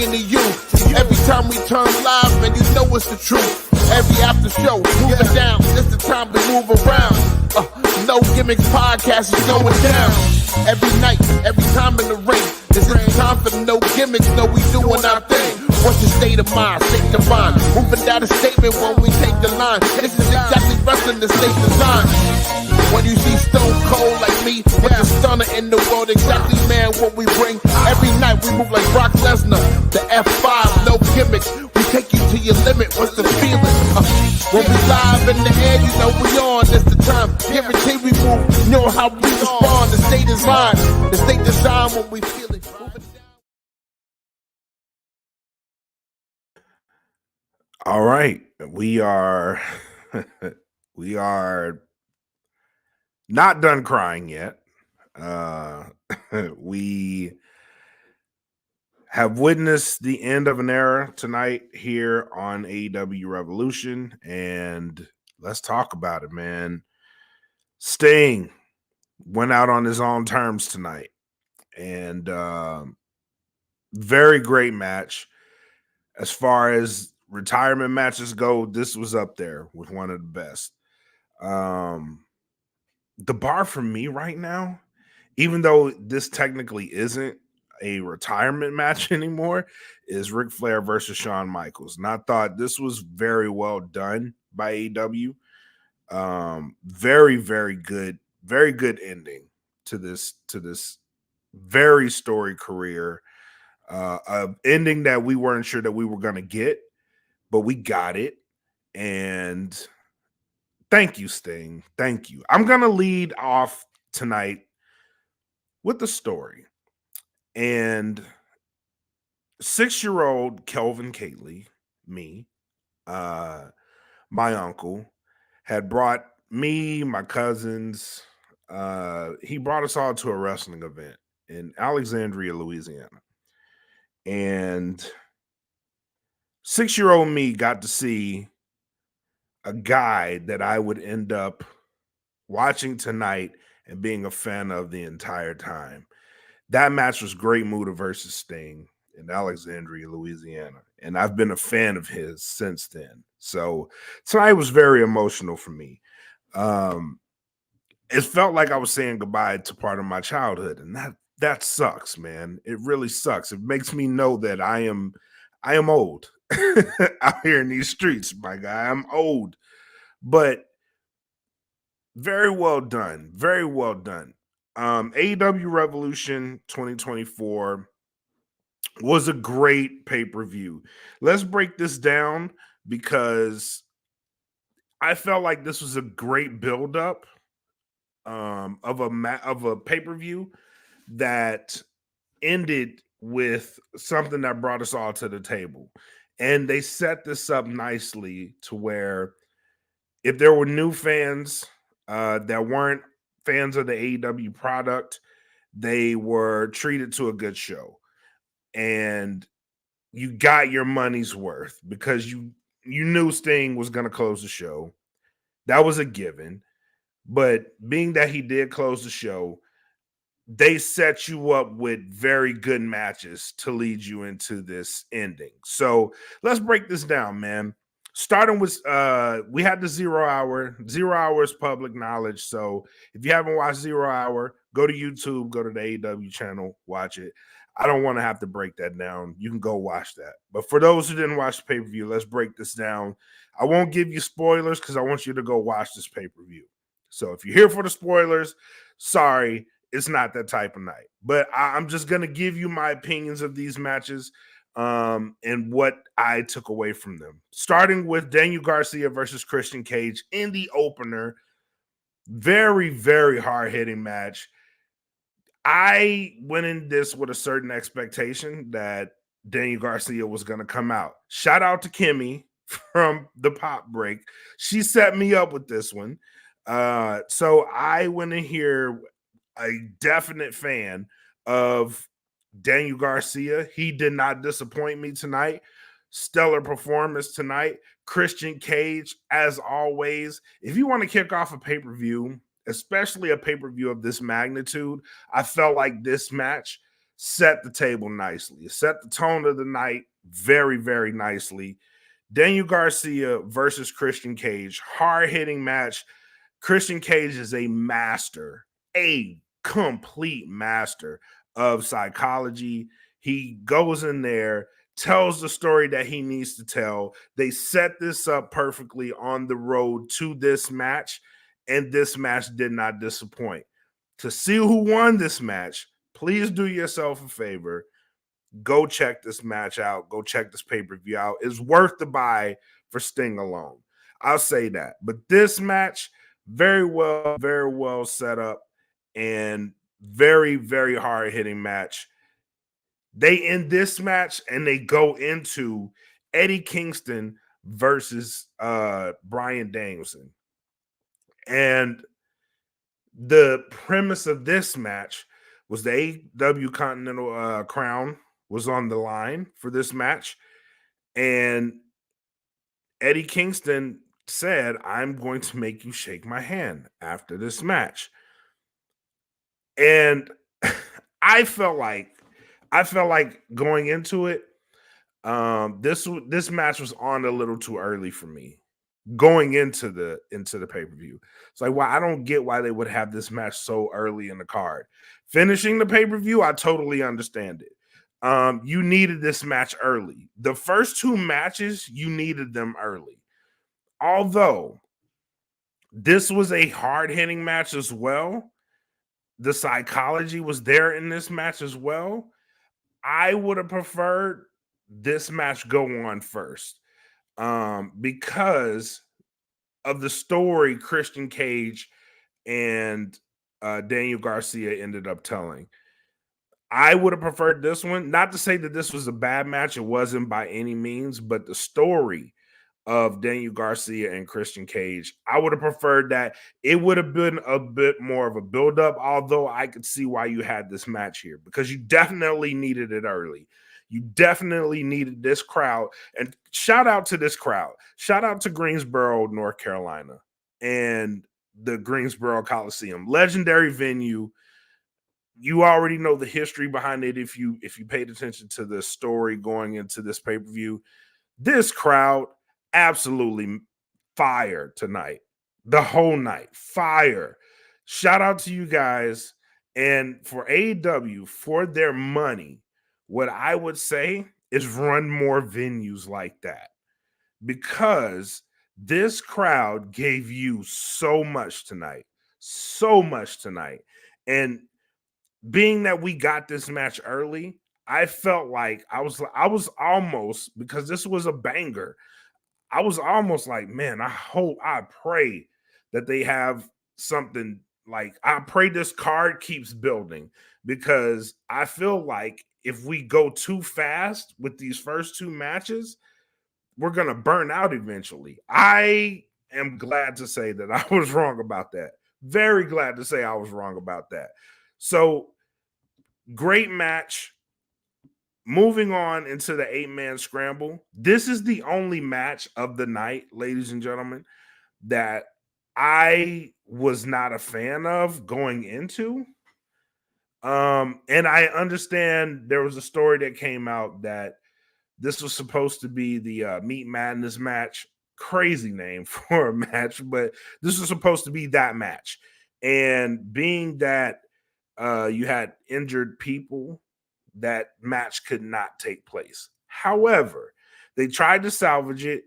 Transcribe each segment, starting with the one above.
bringing to you. Every time we turn live, man, you know it's the truth. Every after show, moving down, it's the time to move around. No Gimmicks podcast is going down. Every night, every time in the ring. This is the time for no gimmicks, no, we doing our thing. What's your state of mind, state of mind? Moving down a statement when we take the line. This is exactly wrestling the state design. When you see Stone Cold like me, with the stunner in the world, exactly, man, what we bring. Every night we move like Brock Lesnar, the F5, no gimmicks. We take you to your limit, what's the feeling? When we live in the air, you know we on, it's the time. Guarantee we move, you know how we respond. The state is mine, the state design when we feel it. All right, we are not done crying yet. We have witnessed the end of an era tonight here on AEW Revolution, and let's talk about it, man. Sting went out on his own terms tonight, and very great match. As far as retirement matches go, this was up there with one of the best. The bar for me right now, even though this technically isn't a retirement match anymore, is Ric Flair versus Shawn Michaels. And I thought this was very well done by AEW. Very, very good ending to this very storied career. Ending that we weren't sure that we were going to get, but we got it. And thank you, Sting. Thank you. I'm going to lead off tonight with the story. And 6-year-old Kelvin Catley, me, my uncle, had brought me, my cousins, he brought us all to a wrestling event in Alexandria, Louisiana. And 6-year-old me got to see a guy that I would end up watching tonight and being a fan of the entire time. That match was Great Muta versus Sting in Alexandria, Louisiana. And I've been a fan of his since then. So tonight was very emotional for me. It felt like I was saying goodbye to part of my childhood. And that sucks, man. It really sucks. It makes me know that I am old out here in these streets, my guy. I'm old. But very well done. Very well done. AEW Revolution 2024 was a great pay-per-view. Let's break this down because I felt like this was a great build-up of a pay-per-view that ended with something that brought us all to the table. And they set this up nicely to where if there were new fans that weren't fans of the AEW product, they were treated to a good show. And you got your money's worth because you knew Sting was going to close the show. That was a given. But being that he did close the show, they set you up with very good matches to lead you into this ending. So let's break this down, man. Starting with, we had the 0 Hour. 0 Hour is public knowledge. So if you haven't watched 0 Hour, go to YouTube, go to the AEW channel, watch it. I don't want to have to break that down. You can go watch that. But for those who didn't watch the pay-per-view, let's break this down. I won't give you spoilers because I want you to go watch this pay-per-view. So if you're here for the spoilers, sorry, it's not that type of night. But I'm just going to give you my opinions of these matches and what I took away from them. Starting with Daniel Garcia versus Christian Cage in the opener. Very, very hard-hitting match. I went in this with a certain expectation that Daniel Garcia was going to come out. Shout out to Kimmy from the Pop Break. She set me up with this one. So I went in here a definite fan of Daniel Garcia. He did not disappoint me tonight. Stellar performance tonight. Christian Cage, as always. If you want to kick off a pay-per-view, especially a pay-per-view of this magnitude, I felt like this match set the table nicely. It set the tone of the night very, very nicely. Daniel Garcia versus Christian Cage, hard hitting match. Christian Cage is a master, a complete master of psychology. He goes in there, tells the story that he needs to tell. They set this up perfectly on the road to this match, and this match did not disappoint. To see who won this match, please do yourself a favor. Go check this match out. Go check this pay-per-view out. It's worth the buy for Sting alone. I'll say that. But this match, very well set up and very, very hard-hitting match. They end this match and they go into Eddie Kingston versus Bryan Danielson. And the premise of this match was the AEW Continental Crown was on the line for this match. And Eddie Kingston said, I'm going to make you shake my hand after this match. And I felt like going into it, this match was on a little too early for me. Going into the pay-per-view. It's like, I don't get why they would have this match so early in the card. Finishing the pay-per-view, I totally understand it. You needed this match early. The first two matches, you needed them early. Although this was a hard-hitting match as well, the psychology was there in this match as well. I would have preferred this match go on first. Because of the story Christian Cage and Daniel Garcia ended up telling. I would have preferred this one. Not to say that this was a bad match. It wasn't by any means, but the story of Daniel Garcia and Christian Cage, I would have preferred that. It would have been a bit more of a build-up, although I could see why you had this match here, because you definitely needed it early. You definitely needed this crowd. And shout out to this crowd. Shout out to Greensboro, North Carolina, and the Greensboro Coliseum. Legendary venue. You already know the history behind it if you paid attention to the story going into this pay-per-view. This crowd, absolutely fire tonight. The whole night. Fire. Shout out to you guys. And for AEW, for their money, what I would say is run more venues like that, because this crowd gave you so much tonight. So much tonight. And being that we got this match early, I felt like I was almost, because this was a banger, I was almost like, man, I pray that they have something, like, I pray this card keeps building, because I feel like if we go too fast with these first two matches, we're going to burn out eventually. I am glad to say that I was wrong about that. Very glad to say I was wrong about that. So, great match. Moving on into the 8-man scramble. This is the only match of the night, ladies and gentlemen, that I was not a fan of going into. And I understand there was a story that came out that this was supposed to be the Meat Madness match. Crazy name for a match, but this was supposed to be that match. And being that you had injured people, that match could not take place. However, they tried to salvage it.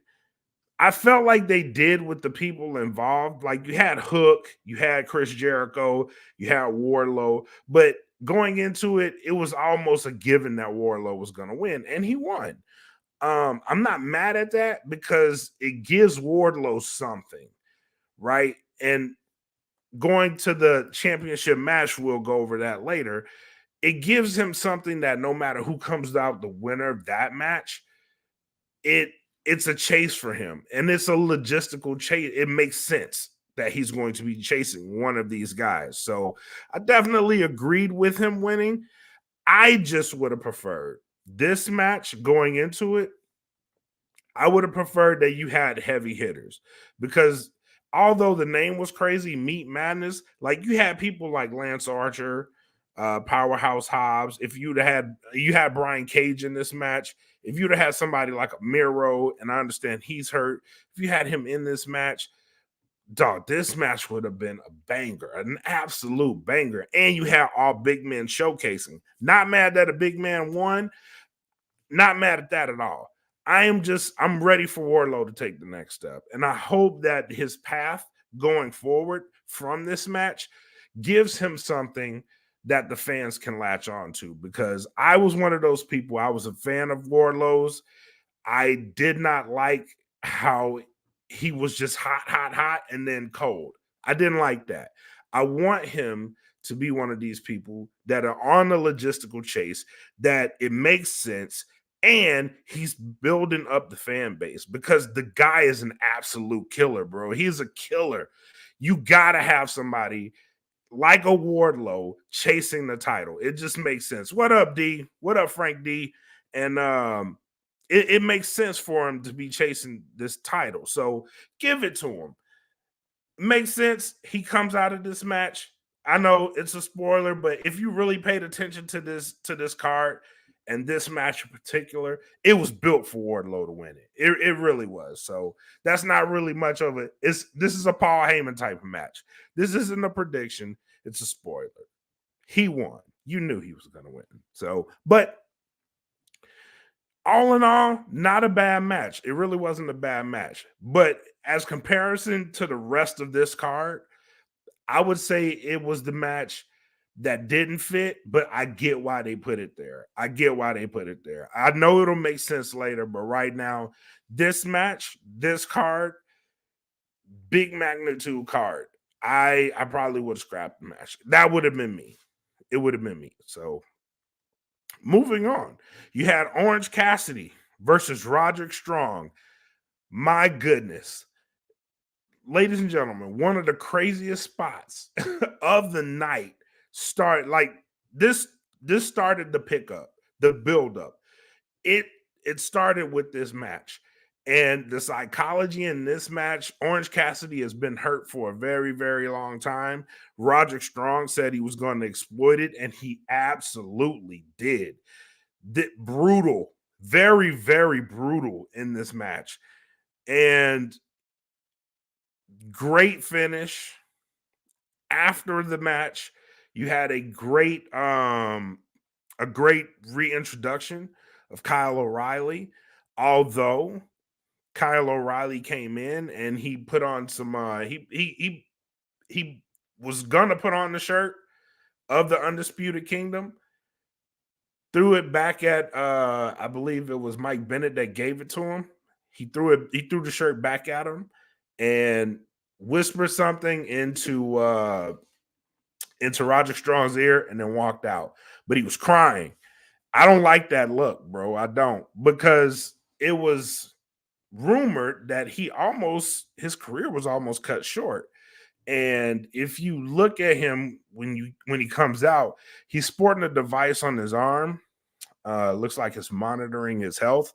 I felt like they did with the people involved. Like, you had Hook, you had Chris Jericho, you had Wardlow, but going into it, it was almost a given that Wardlow was going to win, and he won. I'm not mad at that, because it gives Wardlow something, right? And going to the championship match, we'll go over that later. It gives him something that no matter who comes out the winner of that match, it's a chase for him, and it's a logistical chase. It makes sense that he's going to be chasing one of these guys. So I definitely agreed with him winning. I just would have preferred this match going into it. I would have preferred that you had heavy hitters, because although the name was crazy, Meat Madness, like, you had people like Lance Archer, Powerhouse Hobbs. If you had Brian Cage in this match, if you'd have had somebody like a Miro, and I understand he's hurt, if you had him in this match, dog, this match would have been a banger, an absolute banger. And you had all big men showcasing. Not mad that a big man won. Not mad at that at all. I'm ready for Wardlow to take the next step. And I hope that his path going forward from this match gives him something that the fans can latch on to, because I was one of those people. I was a fan of Wardlow's. I did not like how he was just hot, and then cold. I didn't like that. I want him to be one of these people that are on the logistical chase, that it makes sense, and he's building up the fan base, because the guy is an absolute killer, bro. He's a killer. You got to have somebody like a Wardlow chasing the title. It just makes sense. What up, D? What up, Frank D? And it makes sense for him to be chasing this title. So give it to him. Makes sense. He comes out of this match. I know it's a spoiler, but if you really paid attention to this card and this match in particular, it was built for Wardlow to win it. It really was. So that's not really much of it. This is a Paul Heyman type of match. This isn't a prediction. It's a spoiler. He won. You knew he was going to win. So, but all in all, not a bad match. It really wasn't a bad match. But as comparison to the rest of this card, I would say it was the match that didn't fit, but I get why they put it there. I know it'll make sense later, but right now, this match, this card, big magnitude card, I probably would have scrapped the match. That would have been me. It would have been me. So moving on, you had Orange Cassidy versus Roderick Strong. My goodness. Ladies and gentlemen, one of the craziest spots of the night this started the pickup, the buildup. It started with this match. And the psychology in this match, Orange Cassidy has been hurt for a very, very long time. Roderick Strong said he was going to exploit it, and he absolutely did. Brutal, very, very brutal in this match. And great finish. After the match, you had a great reintroduction of Kyle O'Reilly. Although Kyle O'Reilly came in and he put on some he was gonna put on the shirt of the Undisputed Kingdom, threw it back at I believe it was Mike Bennett that gave it to him. He threw the shirt back at him and whispered something into Roderick Strong's ear and then walked out. But he was crying. I don't like that look, bro. I don't, because it was rumored that his career was almost cut short. And if you look at him when he comes out, he's sporting a device on his arm. Looks like it's monitoring his health.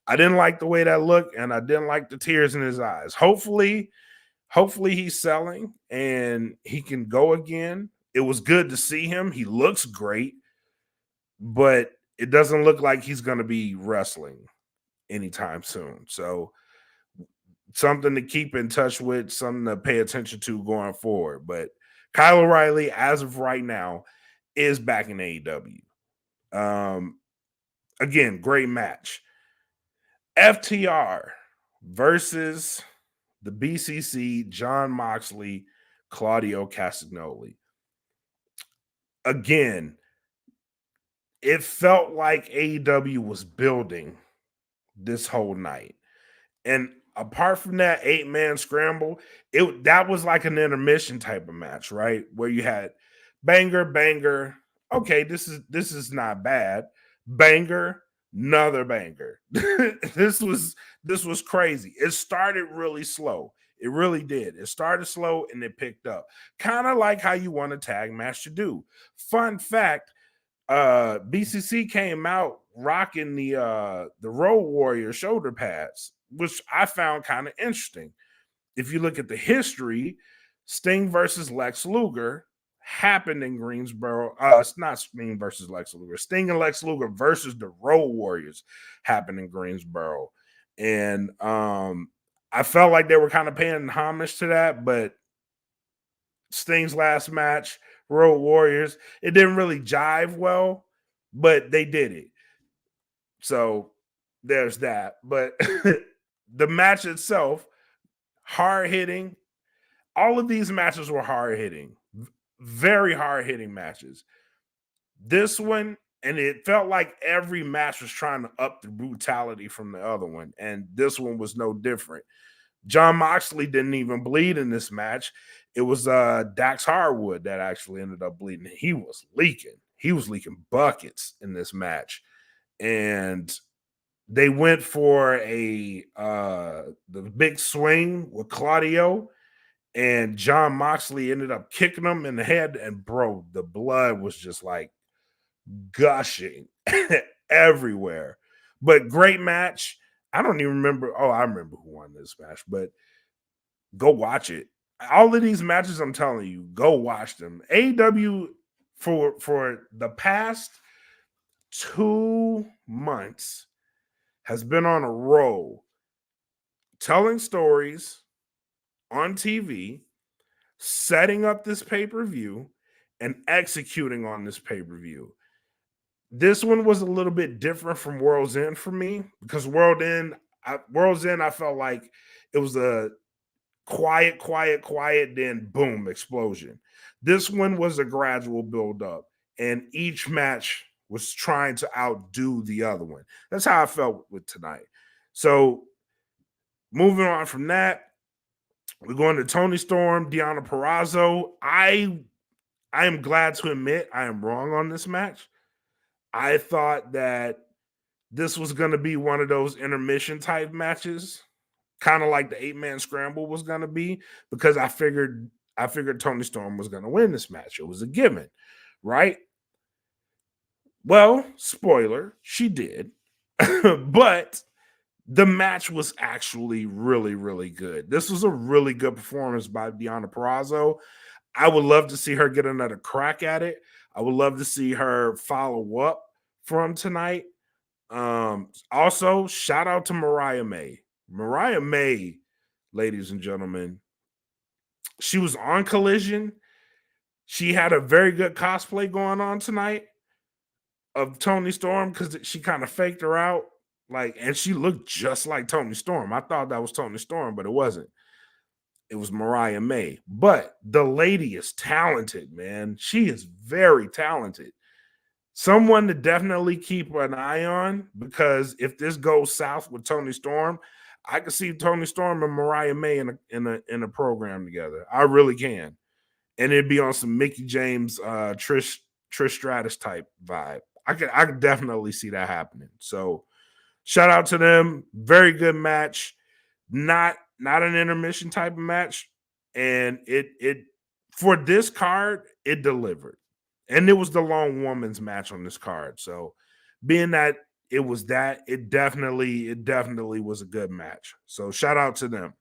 I didn't like the way that looked, and I didn't like the tears in his eyes. Hopefully he's selling and he can go again. It was good to see him. He looks great, but it doesn't look like he's going to be wrestling anytime soon. So something to keep in touch with, something to pay attention to going forward. But Kyle O'Reilly, as of right now, is back in AEW. Again, great match. FTR versus the BCC, Jon Moxley, Claudio Castagnoli. Again, it felt like AEW was building this whole night. And apart from that 8-man scramble, that was like an intermission type of match, right? Where you had banger. Okay, this is not bad. Banger, another banger. This was crazy. It started really slow. It really did. It started slow and it picked up. Kind of like how you want a tag match to do. Fun fact, BCC came out rocking the Road Warrior shoulder pads, which I found kind of interesting. If you look at the history, Sting versus Lex Luger happened in Greensboro. It's not Sting versus Lex Luger. Sting and Lex Luger versus the Road Warriors happened in Greensboro. And I felt like they were kind of paying homage to that, but Sting's last match, Road Warriors, it didn't really jive well, but they did it. So there's that. But the match itself, hard hitting. All of these matches were hard hitting, very hard hitting matches. This one, and it felt like every match was trying to up the brutality from the other one. And this one was no different. Jon Moxley didn't even bleed in this match. It was Dax Harwood that actually ended up bleeding. He was leaking. He was leaking buckets in this match. And they went for the big swing with Claudio, and Jon Moxley ended up kicking him in the head, and bro, the blood was just like gushing everywhere. But great match. I don't even remember. Oh, I remember who won this match, but go watch it. All of these matches, I'm telling you, go watch them. AEW for the past 2 months has been on a roll telling stories on TV, setting up this pay-per-view, and executing on this pay-per-view. This one was a little bit different from World's End for me, because World's End, I felt like it was a quiet, then boom, explosion. This one was a gradual build-up, and each match was trying to outdo the other one. That's how I felt with tonight. So moving on from that, we're going to Toni Storm, Deonna Purrazzo. I am glad to admit I am wrong on this match. I thought that this was going to be one of those intermission type matches, kind of like the 8-man scramble was going to be, because I figured Toni Storm was going to win this match. It was a given, right? Well, spoiler, she did. But the match was actually really, really good. This was a really good performance by Deonna Purrazzo. I would love to see her get another crack at it. I would love to see her follow up from tonight. Also, shout out to Mariah May. Mariah May, ladies and gentlemen, she was on Collision. She had a very good cosplay going on tonight of Toni Storm, because she kind of faked her out. And she looked just like Toni Storm. I thought that was Toni Storm, but it wasn't. It was Mariah May. But the lady is talented, man. She is very talented. Someone to definitely keep an eye on, because if this goes south with Toni Storm, I can see Toni Storm and Mariah May in a program together. I really can. And it'd be on some Mickie James, Trish Stratus type vibe. I could definitely see that happening. So shout out to them. Very good match. Not an intermission type of match. And it for this card, it delivered. And it was the Lone Woman's match on this card. So being that it was that, it definitely was a good match. So shout out to them.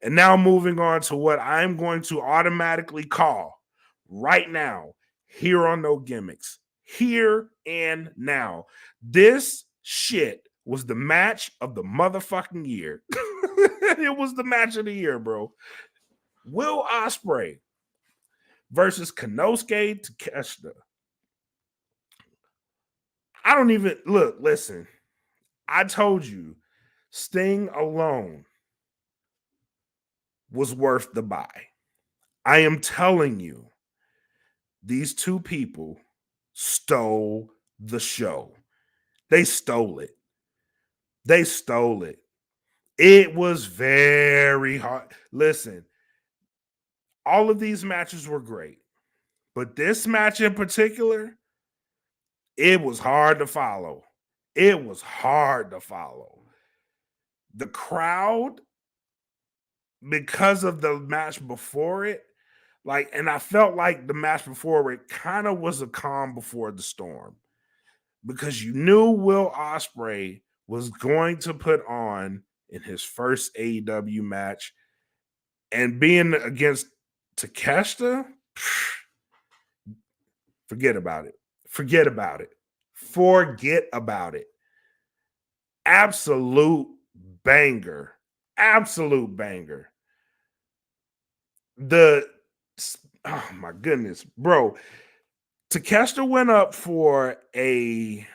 And now moving on to what I'm going to automatically call right now here on No Gimmicks. Here and now. This shit was the match of the motherfucking year. It was the match of the year, bro. Will Ospreay versus Konosuke Takeshita. I don't even look. Listen, I told you, Sting alone was worth the buy. I am telling you, these two people stole the show. They stole it. They stole it. It was very hard. Listen, all of these matches were great, but this match in particular, it was hard to follow. It was hard to follow. The crowd, because of the match before it, and I felt like the match before it kind of was a calm before the storm, because you knew Will Ospreay was going to put on in his first AEW match, and being against Takeshita, Forget about it. Forget about it. Forget about it. Absolute banger. Absolute banger. Oh my goodness, bro. Takeshita went up for a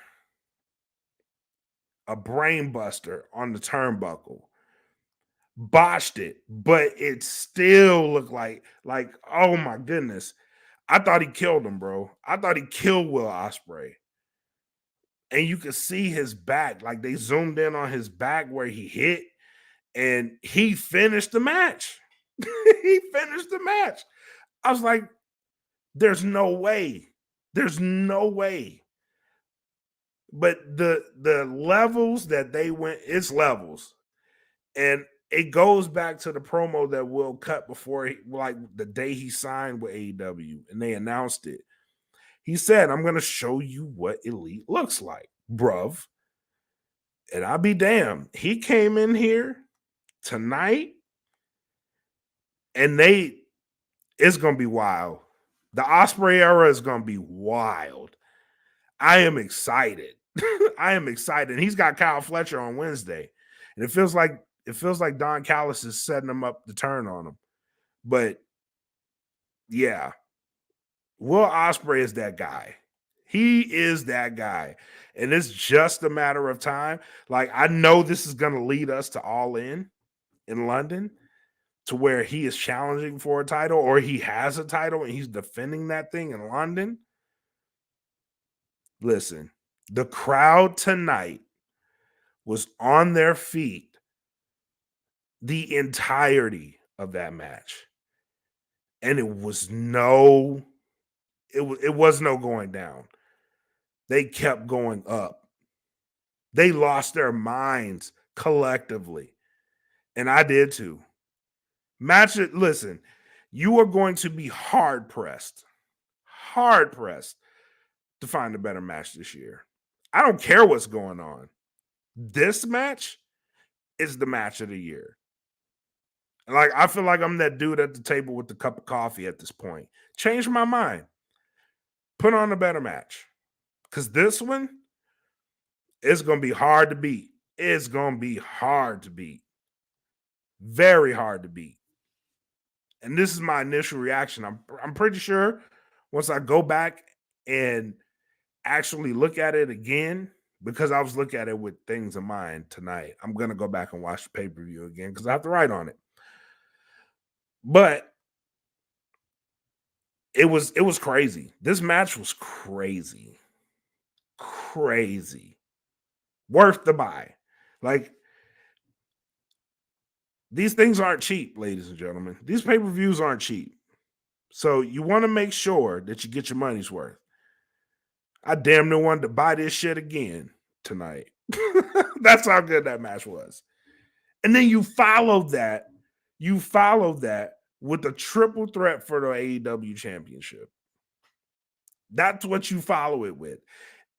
brain buster on the turnbuckle, botched it, but it still looked like oh my goodness. I thought he killed him, bro. I thought he killed Will Ospreay. And you could see his back, like they zoomed in on his back where he hit, and he finished the match. He finished the match. I was like, there's no way. There's no way. But the levels that they went, it's levels. And it goes back to the promo that Will cut before like the day he signed with AEW and they announced it. He said, I'm going to show you what elite looks like, bruv. And I'll be damned. He came in here tonight and it's going to be wild. The Ospreay era is going to be wild. I am excited. I am excited. And he's got Kyle Fletcher on Wednesday. And it feels like Don Callis is setting him up to turn on him. But yeah, Will Ospreay is that guy. He is that guy. And it's just a matter of time. Like, I know this is going to lead us to All In London, to where he is challenging for a title, or he has a title and he's defending that thing in London. Listen, the crowd tonight was on their feet the entirety of that match. And it was no going down. They kept going up. They lost their minds collectively. And I did too. Listen, you are going to be hard pressed to find a better match this year. I don't care what's going on. This match is the match of the year. Like, I feel like I'm that dude at the table with the cup of coffee at this point. Change my mind. Put on a better match. Because this one is going to be hard to beat. It's going to be hard to beat. Very hard to beat. And this is my initial reaction. I'm pretty sure once I go back and actually look at it again, because I was looking at it with things in mind tonight, I'm going to go back and watch the pay-per-view again because I have to write on it. But it was crazy. This match was crazy. Crazy. Worth the buy. Like, these things aren't cheap, ladies and gentlemen. These pay-per-views aren't cheap. So you want to make sure that you get your money's worth. I damn near wanted to buy this shit again tonight. That's how good that match was. And then you followed that with a triple threat for the AEW championship. That's what you follow it with.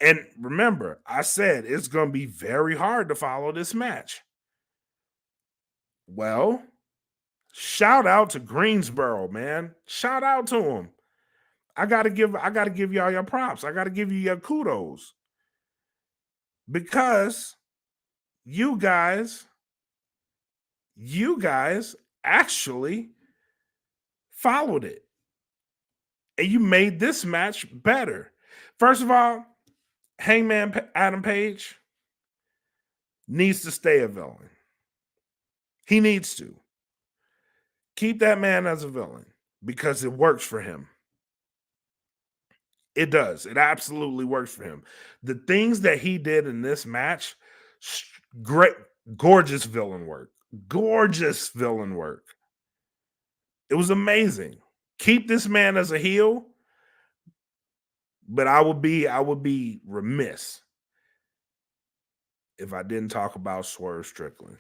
And remember, I said it's going to be very hard to follow this match. Well, shout out to Greensboro, man. Shout out to him. I gotta give y'all your props. I gotta give you your kudos. Because you guys actually followed it. And you made this match better. First of all, Hangman Adam Page needs to stay a villain. He needs to. Keep that man as a villain because it works for him. It does. It absolutely works for him. The things that he did in this match, great, gorgeous villain work. Gorgeous villain work. It was amazing. Keep this man as a heel, but I would be remiss if I didn't talk about Swerve Strickland.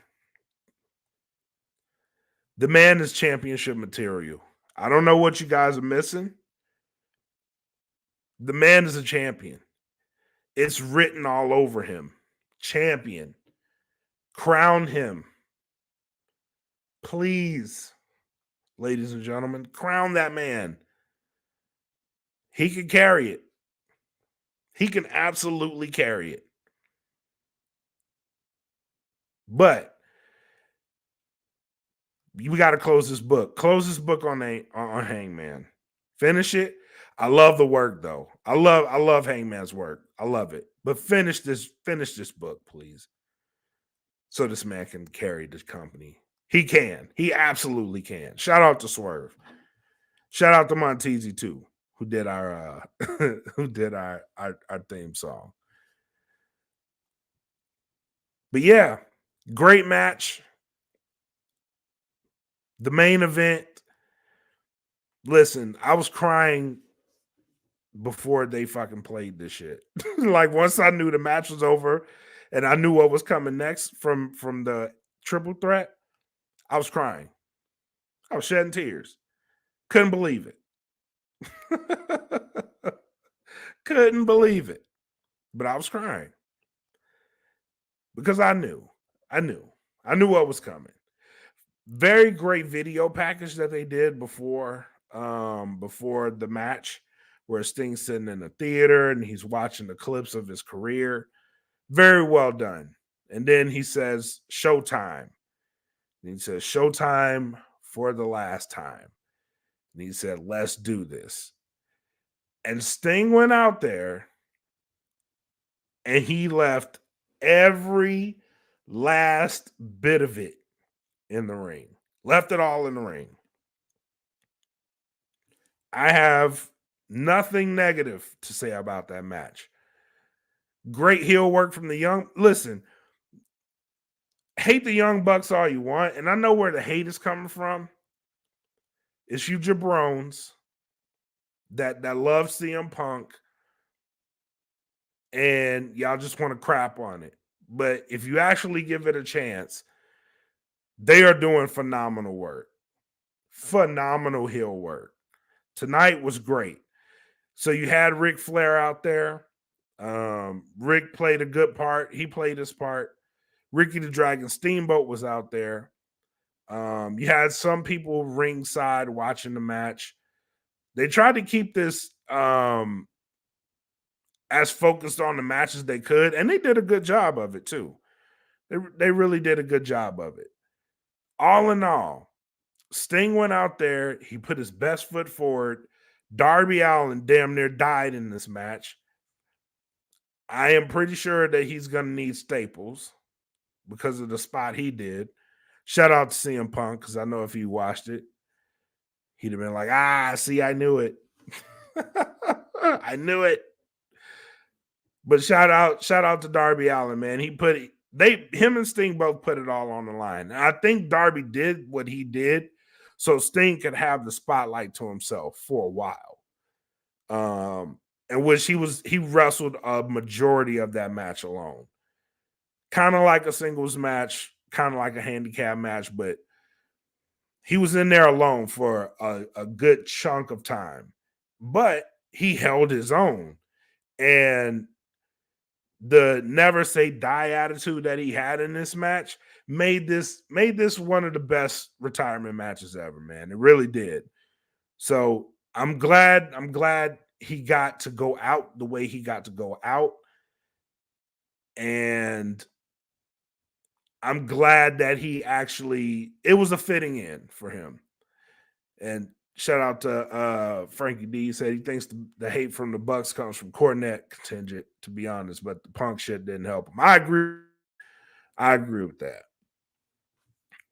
The man is championship material. I don't know what you guys are missing. The man is a champion. It's written all over him. Champion. Crown him. Please, ladies and gentlemen, crown that man. He can carry it. He can absolutely carry it. But we got to close this book. Close this book on Hangman. Finish it. I love the work though. I love Hangman's work. I love it. But finish this book, please. So this man can carry this company. He can. He absolutely can. Shout out to Swerve. Shout out to Montezi too, who did our who did our theme song. But yeah, great match. The main event. Listen, I was crying before they fucking played this shit. Like once I knew the match was over and I knew what was coming next from the triple threat, I was crying. I was shedding tears. Couldn't believe it. Couldn't believe it. But I was crying. Because I knew what was coming. Very great video package that they did before the match, where Sting's sitting in the theater and he's watching the clips of his career. Very well done. And then he says, "Showtime." And he says, "Showtime for the last time." And he said, "Let's do this." And Sting went out there and he left every last bit of it in the ring. Left it all in the ring. I have nothing negative to say about that match. Great heel work from the young. Listen, hate the Young Bucks all you want, and I know where the hate is coming from. It's you jabrones that love CM Punk, and y'all just want to crap on it. But if you actually give it a chance, they are doing phenomenal work. Phenomenal heel work. Tonight was great. So you had Ric Flair out there. Rick played a good part. He played his part. Ricky the Dragon Steamboat was out there. You had some people ringside watching the match. They tried to keep this as focused on the match as they could, and they did a good job of it too. They really did a good job of it. All in all, Sting went out there. He put his best foot forward. Darby Allin damn near died in this match. I am pretty sure that he's going to need staples because of the spot he did. Shout out to CM Punk, because I know if he watched it, he'd have been like, see, I knew it. I knew it. But shout out to Darby Allin, man. Him and Sting both put it all on the line. And I think Darby did what he did so Sting could have the spotlight to himself for a while. In which he wrestled a majority of that match alone. Kind of like a singles match, kind of like a handicap match, but he was in there alone for a good chunk of time. But he held his own. And the never say die attitude that he had in this match made this one of the best retirement matches ever, man. It really did. So I'm glad he got to go out the way he got to go out. And I'm glad that it was a fitting end for him. And shout out to Frankie D. He said he thinks the hate from the Bucks comes from Cornette contingent, to be honest, but the Punk shit didn't help him. I agree with that.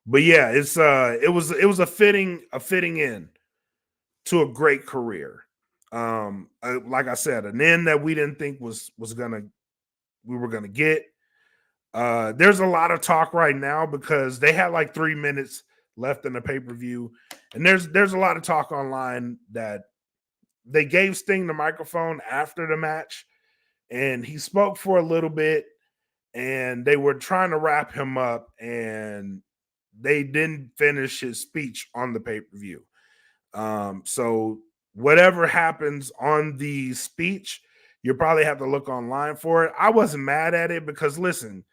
But yeah, it was a fitting end to a great career. Like I said, an end that we didn't think we were gonna get. There's a lot of talk right now because they had like 3 minutes left in the pay-per-view, and there's a lot of talk online that they gave Sting the microphone after the match, and he spoke for a little bit, and they were trying to wrap him up, and they didn't finish his speech on the pay-per-view. So whatever happens on the speech, you'll probably have to look online for it. I wasn't mad at it because, listen,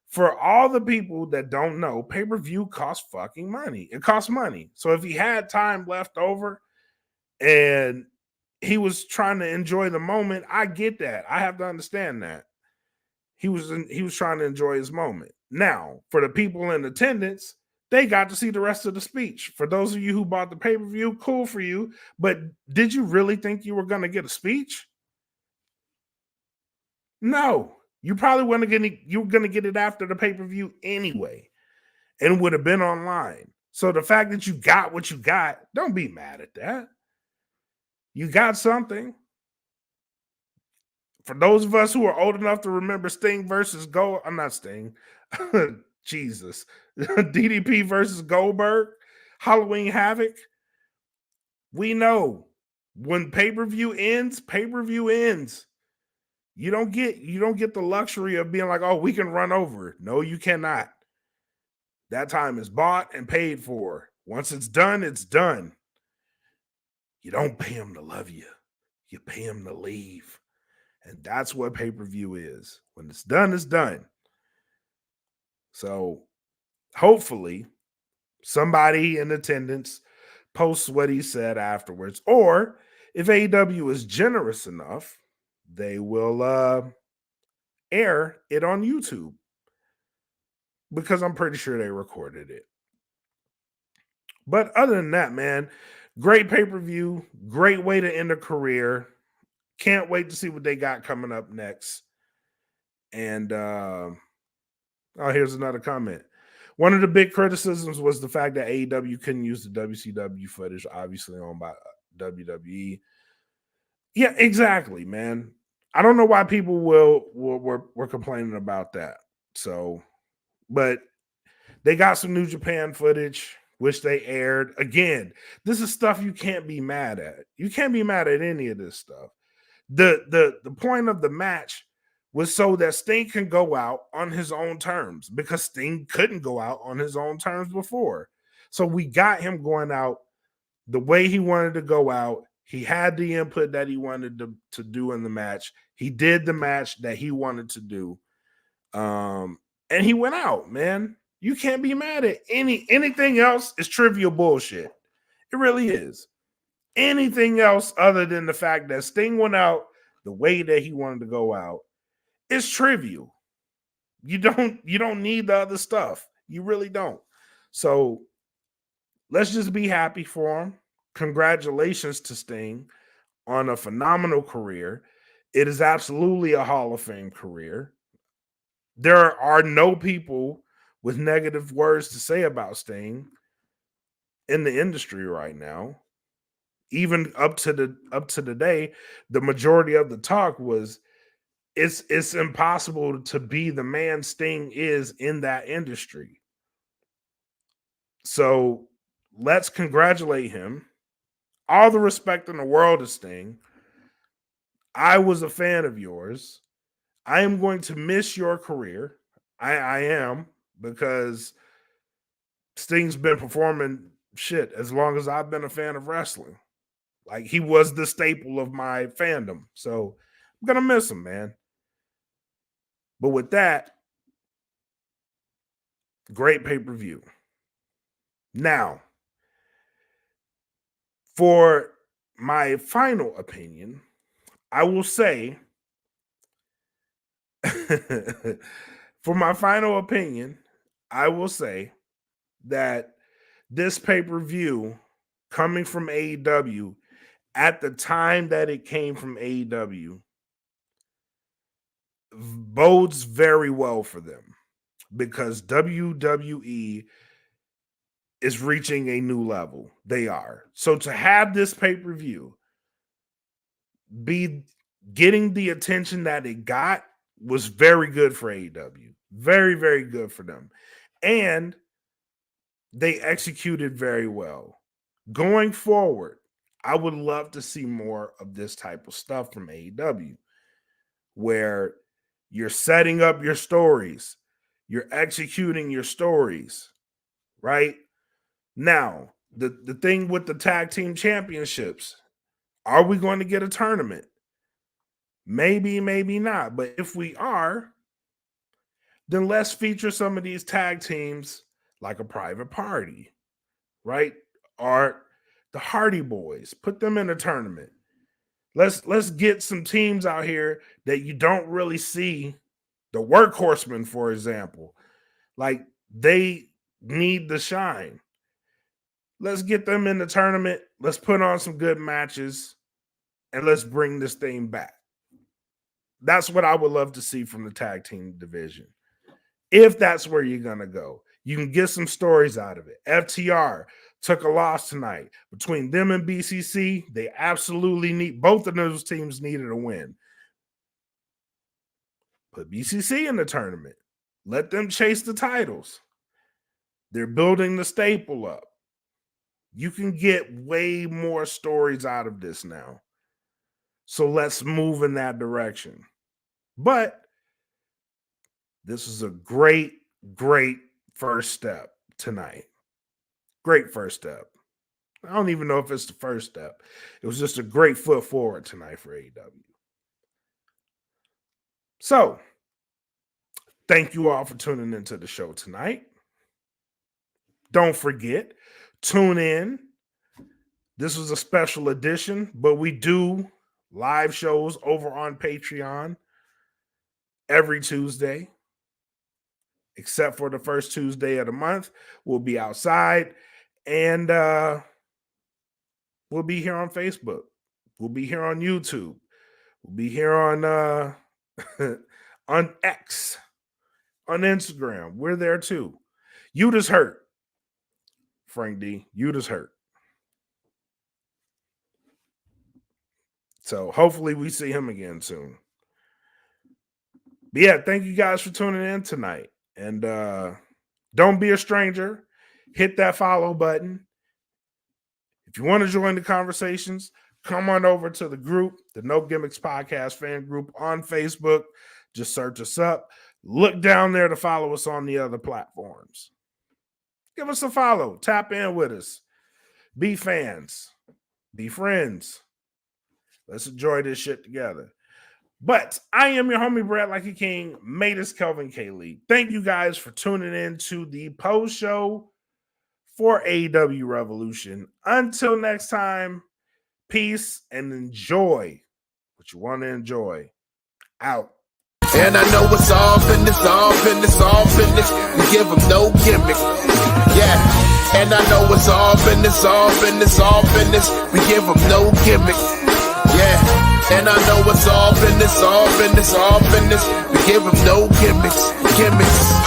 for all the people that don't know, pay-per-view costs fucking money. It costs money. So if he had time left over and he was trying to enjoy the moment. I get that. I have to understand that. He was trying to enjoy his moment. Now, for the people in attendance, they got to see the rest of the speech. For those of you who bought the pay-per-view, cool for you. But did you really think you were going to get a speech? No. You probably weren't getting you were going to get it after the pay-per-view anyway, and would have been online. So the fact that you got what you got, don't be mad at that. You got something. For those of us who are old enough to remember Sting versus Gold, I'm not Sting. Jesus. DDP versus Goldberg, Halloween Havoc. We know when pay-per-view ends, pay-per-view ends. You don't get the luxury of being like, oh, we can run over. No, you cannot. That time is bought and paid for. Once it's done, it's done. You don't pay them to love you. You pay them to leave. And that's what pay-per-view is. When it's done, it's done. So hopefully somebody in attendance posts what he said afterwards. Or if AEW is generous enough, they will air it on YouTube. Because I'm pretty sure they recorded it. But other than that, man, great pay-per-view, great way to end a career. Can't wait to see what they got coming up next. And oh, here's another comment. One of the big criticisms was the fact that AEW couldn't use the WCW footage, obviously owned by WWE. Yeah, exactly, man. I don't know why people were complaining about that. So, but they got some New Japan footage, which they aired. Again, this is stuff you can't be mad at. You can't be mad at any of this stuff. The point of the match was so that Sting can go out on his own terms, because Sting couldn't go out on his own terms before. So we got him going out the way he wanted to go out. He had the input that he wanted to do in the match. He did the match that he wanted to do. And he went out, man. You can't be mad at anything else is trivial bullshit. It really is. Anything else other than the fact that Sting went out the way that he wanted to go out is trivial. You don't need the other stuff. You really don't. So let's just be happy for him. Congratulations to Sting on a phenomenal career. It is absolutely a Hall of Fame career. There are no people with negative words to say about Sting in the industry right now. Even up to the day, the majority of the talk was it's impossible to be the man Sting is in that industry. So let's congratulate him. All the respect in the world to Sting. I was a fan of yours. I am going to miss your career. I am, because Sting's been performing shit as long as I've been a fan of wrestling. Like, he was the staple of my fandom. So I'm going to miss him, man. But with that, great pay-per-view. Now, for my final opinion, I will say, for my final opinion, I will say that this pay-per-view coming from AEW at the time that it came from AEW bodes very well for them, because WWE is reaching a new level. They are. So to have this pay-per-view be getting the attention that it got was very good for AEW. Very, very good for them. And they executed very well. Going forward, I would love to see more of this type of stuff from AEW, where you're setting up your stories, you're executing your stories, right? Now, the thing with the tag team championships, are we going to get a tournament? Maybe, maybe not. But if we are, then let's feature some of these tag teams like a Private Party, right? Or the Hardy Boys. Put them in a tournament. Let's get some teams out here that you don't really see. The Workhorsemen, for example, like they need the shine. Let's get them in the tournament. Let's put on some good matches and let's bring this thing back. That's what I would love to see from the tag team division. If that's where you're going to go, you can get some stories out of it. FTR took a loss tonight. Between them and BCC, they absolutely need, both of those teams needed a win. Put BCC in the tournament. Let them chase the titles. They're building the staple up. You can get way more stories out of this now. So let's move in that direction. But this is a great, great first step tonight. Great first step. I don't even know if it's the first step. It was just a great foot forward tonight for AEW. So, thank you all for tuning into the show tonight. Don't forget, tune in. This was a special edition, but we do live shows over on Patreon every Tuesday, except for the first Tuesday of the month. We'll be outside, and we'll be here on Facebook. We'll be here on YouTube. We'll be here on on X, on Instagram. We're there too. You just hurt, Frank D. You just hurt. So hopefully we see him again soon. But yeah, thank you guys for tuning in tonight. And don't be a stranger. Hit that follow button. If you want to join the conversations, come on over to the group, the No Gimmicks Podcast fan group on Facebook. Just search us up. Look down there to follow us on the other platforms. Give us a follow. Tap in with us. Be fans. Be friends. Let's enjoy this shit together. But I am your homie, Brad Like a King. Matus Kelvin K. Lee. Thank you guys for tuning in to the post show for AEW Revolution. Until next time, peace and enjoy what you want to enjoy. Out. And I know it's all business, all business, all business. We give them no gimmick. Yeah. And I know it's all business, all business, all business. We give them no gimmick. Yeah, and I know it's all business, all business, all business. We give them no gimmicks, gimmicks.